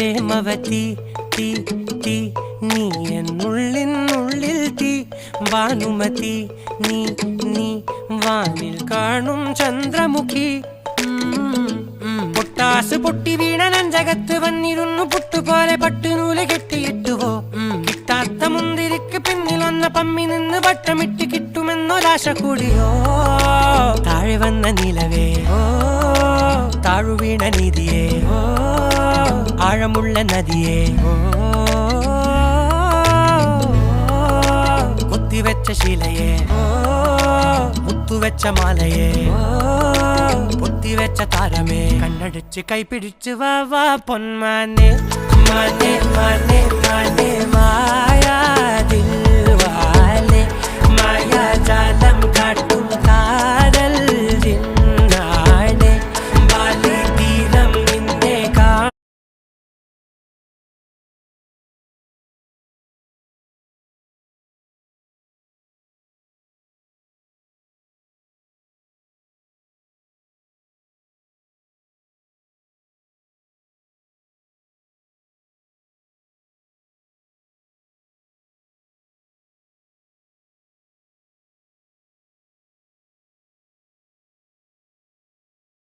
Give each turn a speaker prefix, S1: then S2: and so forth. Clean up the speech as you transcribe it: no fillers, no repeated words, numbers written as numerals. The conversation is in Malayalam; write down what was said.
S1: പ്രേമവതി തീ തീ നീ എന്നുള്ളിൽ തീ ഭാനുമതി നീ നീ വാനിൽ കാണും ചന്ദ്രമുഖി പൊട്ടാസ് പൊട്ടി വീണ നെഞ്ചകത്ത് വന്നിരുന്നു പുട്ടുപോലെ പട്ടുനൂല് കെട്ടിയിട്ടുവോ കിട്ടാത്ത മുന്തിരിക്ക് പിന്നിൽ വന്ന പമ്മി നിന്ന് വട്ടമിട്ട് കിട്ടുമെന്നൊരാശ കൂടിയോ താഴെ വന്ന നിലവേ താഴു വീണ നിധിയേ ആഴമുള്ള നദിയേ കൊത്തിവെച്ച ശിലയേ മുത്തുവെച്ച മാലയേ പൊത്തിവെച്ച താരമേ കണ്ണടിച്ച് കൈപിടിച്ച് വാ വാ പൊന്മാനെ മാനെ മാനെ മാനെ മായാ ദിൽവാലെ മായാ ജാല